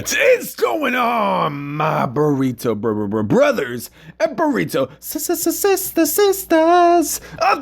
What is going on, my burrito brothers and burrito sisters of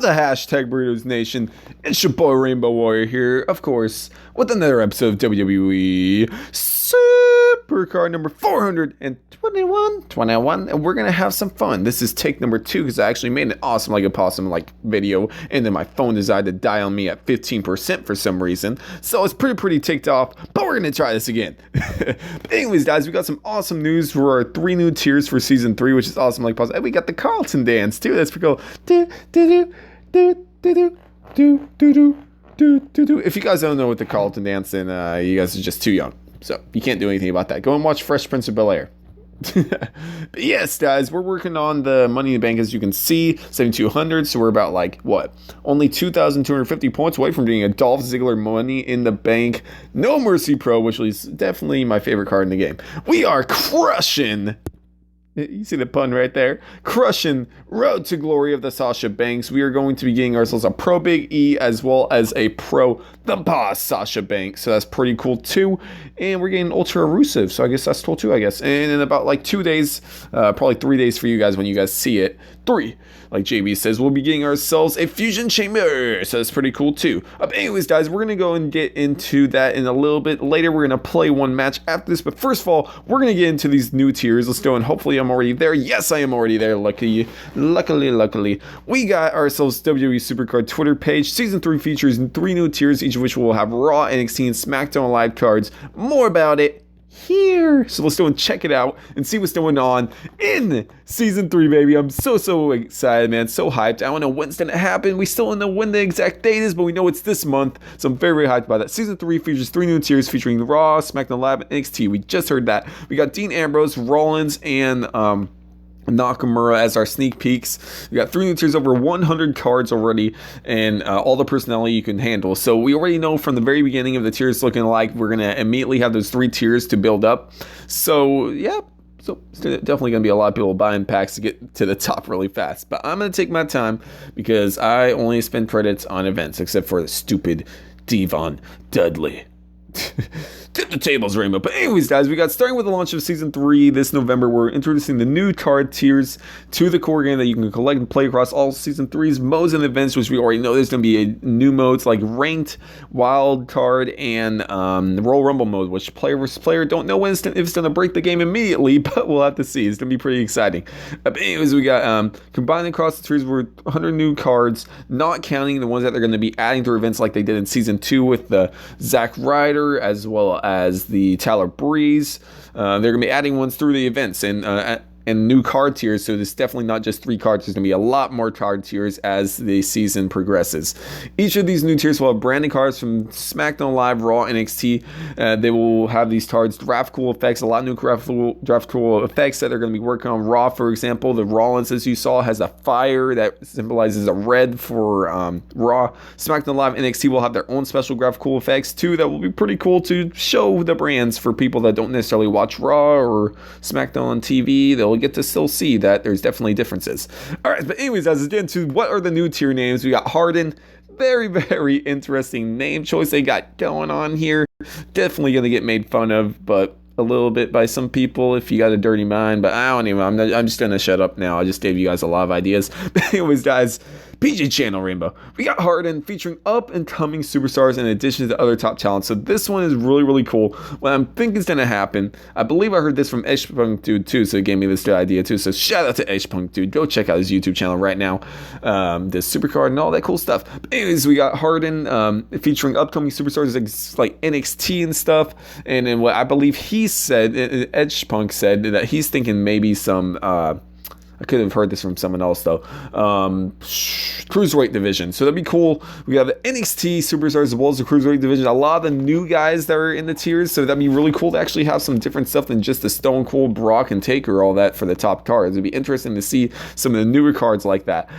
the hashtag Burritos Nation? It's your boy Rainbow Warrior here, of course, with another episode of WWE Supercard number 421, and we're gonna have some fun. This is take number 2 because I actually made an awesome like a possum like video, and then my phone decided to die on me at 15% for some reason, so it's pretty ticked off. But we're gonna try this again. But anyways, guys, we got some awesome news for our 3 new tiers for season 3, which is awesome like possum. And we got the Carlton dance too. That's pretty cool. If you guys don't know what the Carlton dance, then you guys are just too young, so you can't do anything about that. Go and watch Fresh Prince of Bel-Air. But yes, guys, we're working on the Money in the Bank, as you can see, 7,200. So we're about like what, only 2,250 points away from getting a Dolph Ziggler Money in the Bank No Mercy Pro, which is definitely my favorite card in the game. We are crushing. You see the pun right there? Crushing Road to Glory of the Sasha Banks. We are going to be getting ourselves a Pro Big E as well as a Pro The Boss Sasha Banks. So that's pretty cool too. And we're getting Ultra Rusev. So I guess that's cool too, I guess. And in about like 2 days, probably 3 days for you guys when you guys see it. 3. Like JB says, we'll be getting ourselves a Fusion Chamber. So that's pretty cool too. But anyways, guys, we're going to go and get into that in a little bit later. We're going to play one match after this. But first of all, we're going to get into these new tiers. Let's go, and hopefully I'm already there. Yes, I am already there. Luckily. We got ourselves WWE Supercard Twitter page. Season 3 features 3 new tiers, each of which will have Raw, NXT, and SmackDown Live cards. More about it here. So let's go and check it out and see what's going on in season 3, baby. I'm so excited, man. So hyped. I don't know when it's gonna happen. We still don't know when the exact date is, but we know it's this month. So I'm very hyped about that. Season 3 features 3 new tiers featuring Raw, SmackDown Live, and NXT. We just heard that. We got Dean Ambrose, Rollins, and Nakamura as our sneak peeks. We got 3 new tiers, over 100 cards already, and all the personality you can handle. So we already know from the very beginning of the tiers looking like we're gonna immediately have those 3 tiers to build up. So yeah, so it's definitely gonna be a lot of people buying packs to get to the top really fast. But I'm gonna take my time because I only spend credits on events, except for the stupid Devon Dudley. Tip the tables, Rainbow. But anyways, guys, we got starting with the launch of season 3 this November. We're introducing the new card tiers to the core game that you can collect and play across all season 3's modes and events, which we already know there's going to be new modes like ranked, wild card, and Royal Rumble mode, which player versus player don't know if it's going to break the game immediately, but we'll have to see. It's going to be pretty exciting. But anyways, we got combining across the tiers with 100 new cards, not counting the ones that they're going to be adding to events like they did in season 2 with the Zack Ryder as well as the Tyler Breeze. They're going to be adding ones through the events and new card tiers, so there's definitely not just 3 cards. There's going to be a lot more card tiers as the season progresses. Each of these new tiers will have branded cards from SmackDown Live, Raw, NXT. They will have these cards draft cool effects, a lot of new draft cool effects that they're going to be working on. Raw, for example, the Rollins, as you saw, has a fire that symbolizes a red for Raw. SmackDown Live, NXT will have their own special draft cool effects too that will be pretty cool to show the brands for people that don't necessarily watch Raw or SmackDown on TV. They'll get to still see that there's definitely differences. All right, but anyways, as we get into what are the new tier names, we got Harden. Very interesting name choice they got going on here. Definitely gonna get made fun of, but a little bit by some people if you got a dirty mind. But I'm just gonna shut up now. I just gave you guys a lot of ideas. But anyways, guys, PG Channel Rainbow. We got Harden featuring up and coming superstars in addition to the other top talents. So this one is really cool. What I'm thinking is going to happen, I believe I heard this from Punk Dude too, so it gave me this idea too. So shout out to Punk Dude. Go check out his YouTube channel right now. The Supercard and all that cool stuff. But anyways, we got Harden featuring upcoming superstars like NXT and stuff. And then what I believe he said, Punk said that he's thinking maybe some I could have heard this from someone else though. Cruiserweight division. So that'd be cool. We have the NXT superstars as well as the Cruiserweight division. A lot of the new guys that are in the tiers. So that'd be really cool to actually have some different stuff than just the Stone Cold, Brock, and Taker, all that for the top cards. It'd be interesting to see some of the newer cards like that.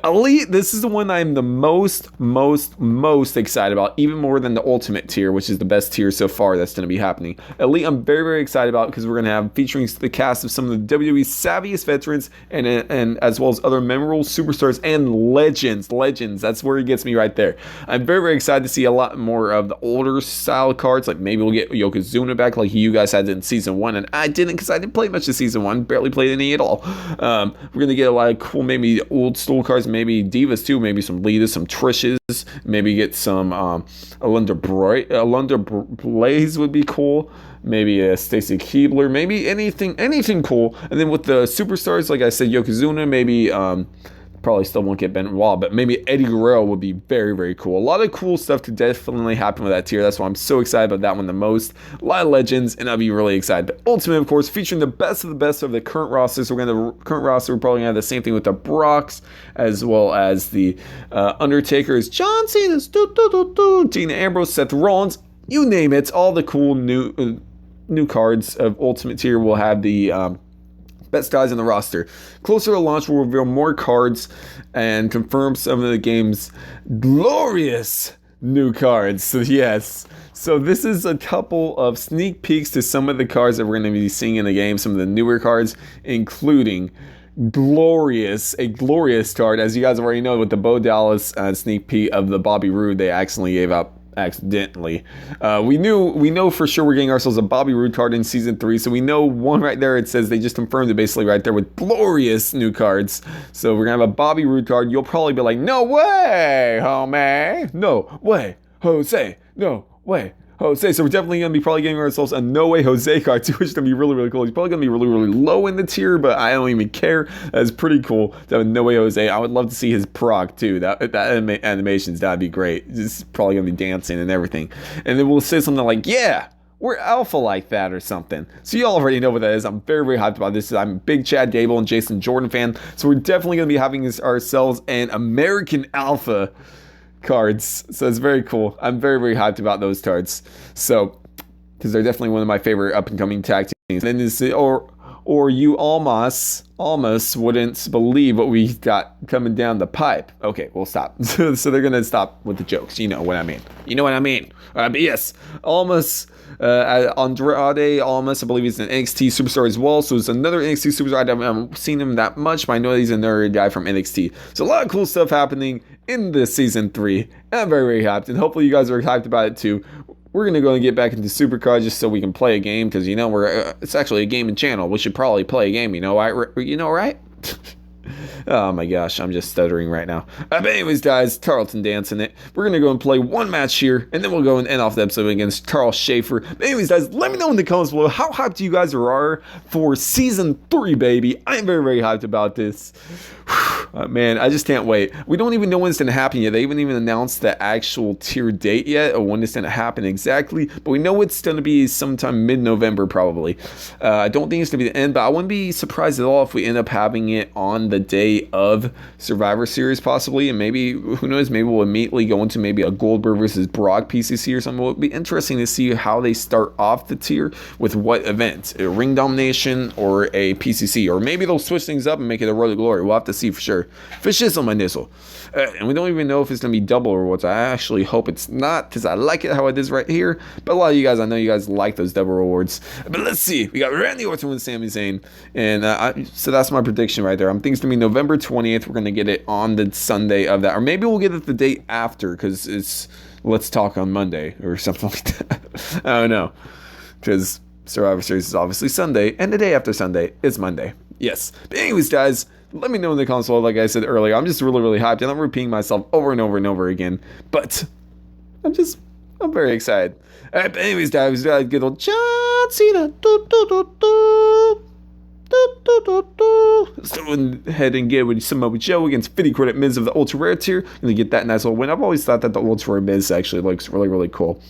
Elite, this is the one I'm the most excited about, even more than the Ultimate tier, which is the best tier so far that's going to be happening. Elite, I'm very excited about because we're going to have featuring the cast of some of the WWE's savviest veterans and as well as other memorable superstars and legends. That's where he gets me right there. I'm very, very excited to see a lot more of the older style cards. Like maybe we'll get Yokozuna back like you guys had in Season 1, and I didn't because I didn't play much of Season 1. Barely played any at all. We're going to get a lot of cool, maybe old school cards, maybe Divas too, maybe some Litas, some Trishes, maybe get some Alundra Blaze would be cool. Maybe a Stacy Keebler, maybe anything cool. And then with the superstars, like I said, Yokozuna, maybe probably still won't get Benoit, but maybe Eddie Guerrero would be very, very cool. A lot of cool stuff could definitely happen with that tier. That's why I'm so excited about that one the most. A lot of legends, and I'll be really excited. But Ultimate, of course, featuring the best of the current rosters. We're probably gonna have the same thing with the Brocks, as well as the Undertakers, John Cena, Dean Ambrose, Seth Rollins, you name it. All the cool new cards of Ultimate tier will have the best guys in the roster. Closer to launch, we'll reveal more cards and confirm some of the game's glorious new cards. So yes, so this is a couple of sneak peeks to some of the cards that we're going to be seeing in the game, some of the newer cards, including a glorious card, as you guys already know, with the Bo Dallas sneak peek of the Bobby Roode they accidentally gave up. We know for sure we're getting ourselves a Bobby Roode card in Season 3, so we know one right there. It says they just confirmed it basically right there with glorious new cards. So we're gonna have a Bobby Roode card. You'll probably be like, no way, homie, no way, Jose, no way, Jose. So we're definitely going to be probably getting ourselves a No Way Jose card too, which is going to be really, really cool. He's probably going to be really, really low in the tier, but I don't even care. That's pretty cool to have a No Way Jose. I would love to see his prog too. That animations, that'd be great. It's probably going to be dancing and everything. And then we'll say something like, yeah, we're alpha like that or something. So you all already know what that is. I'm very, very hyped about this. I'm a big Chad Gable and Jason Jordan fan. So we're definitely going to be having ourselves an American Alpha cards, so it's very cool. I'm very, very hyped about those cards. So, because they're definitely one of my favorite up and coming tag teams. And this, or you almost wouldn't believe what we got coming down the pipe. Okay, we'll stop. So they're gonna stop with the jokes. You know what I mean. But yes, almost. Andrade Almas, I believe he's an NXT superstar as well. So it's another NXT superstar. I haven't seen him that much, but I know he's another guy from NXT. So a lot of cool stuff happening in this Season 3. And I'm very, very hyped. And hopefully you guys are hyped about it too. We're going to go and get back into Supercard just so we can play a game. Because, it's actually a gaming channel. We should probably play a game, right? Oh my gosh, I'm just stuttering right now. But anyways, guys, Tarleton dancing it. We're going to go and play one match here, and then we'll go and end off the episode against Carl Schaefer. But anyways, guys, let me know in the comments below how hyped you guys are for Season 3, baby. I'm very, very hyped about this. Man, I just can't wait. We don't even know when it's going to happen yet. They haven't even announced the actual tier date yet, or when it's going to happen exactly. But we know it's going to be sometime mid-November, probably. I don't think it's going to be the end, but I wouldn't be surprised at all if we end up having it on the day of Survivor Series, possibly. And maybe, who knows, maybe we'll immediately go into maybe a Goldberg versus Brock PCC or something. It would be interesting to see how they start off the tier with what event. A ring domination or a PCC. Or maybe they'll switch things up and make it a Road to Glory. We'll have to see for sure. Fish is on my nizzle. And we don't even know if it's going to be double or what. I actually hope it's not, because I like it how it is right here. But a lot of you guys, I know you guys like those double rewards. But let's see. We got Randy Orton with Sami Zayn. And so that's my prediction right there. I'm thinking it's going to be November 20th. We're going to get it on the Sunday of that. Or maybe we'll get it the day after, because it's Let's Talk on Monday or something like that. I don't know. Because Survivor Series is obviously Sunday. And the day after Sunday is Monday. Yes. But anyways, guys, let me know in the comments below. Like I said earlier, I'm just really, really hyped, and I'm repeating myself over and over and over again. But I'm very excited. All right, but anyways, guys, good old John Cena. Let's go ahead and get with some with Joe against 50 credit Miz of the Ultra Rare tier. Gonna get that nice little win. I've always thought that the Ultra Rare Miz actually looks really, really cool.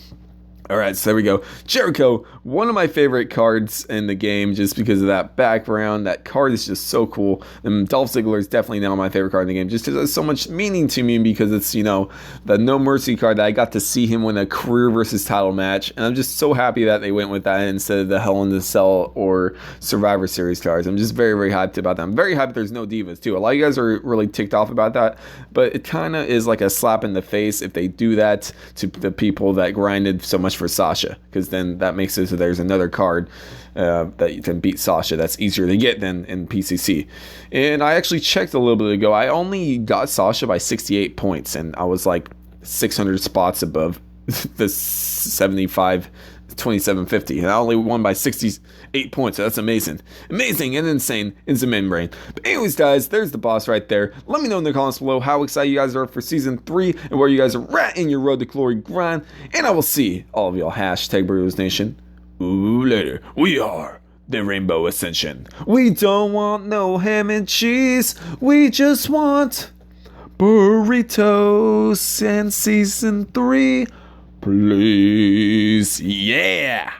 Alright, so there we go. Jericho, one of my favorite cards in the game just because of that background. That card is just so cool. And Dolph Ziggler is definitely now my favorite card in the game just because it has so much meaning to me, because it's, the No Mercy card that I got to see him win a career versus title match. And I'm just so happy that they went with that instead of the Hell in the Cell or Survivor Series cards. I'm just very, very hyped about that. I'm very hyped there's no Divas too. A lot of you guys are really ticked off about that, but it kind of is like a slap in the face if they do that to the people that grinded so much for Sasha, because then that makes it so there's another card that you can beat Sasha that's easier to get than in PCC. And I actually checked a little bit ago. I only got Sasha by 68 points, and I was like 600 spots above the 2750, and I only won by 68 points. So that's amazing and insane in the membrane. But anyways, guys, there's the boss right there. Let me know in the comments below how excited you guys are for season 3 and where you guys are at in your road to glory grind, and I will see all of y'all #Burritos Nation later. We are the Rainbow Ascension. We don't want no ham and cheese, we just want burritos in season 3, please. Yeah.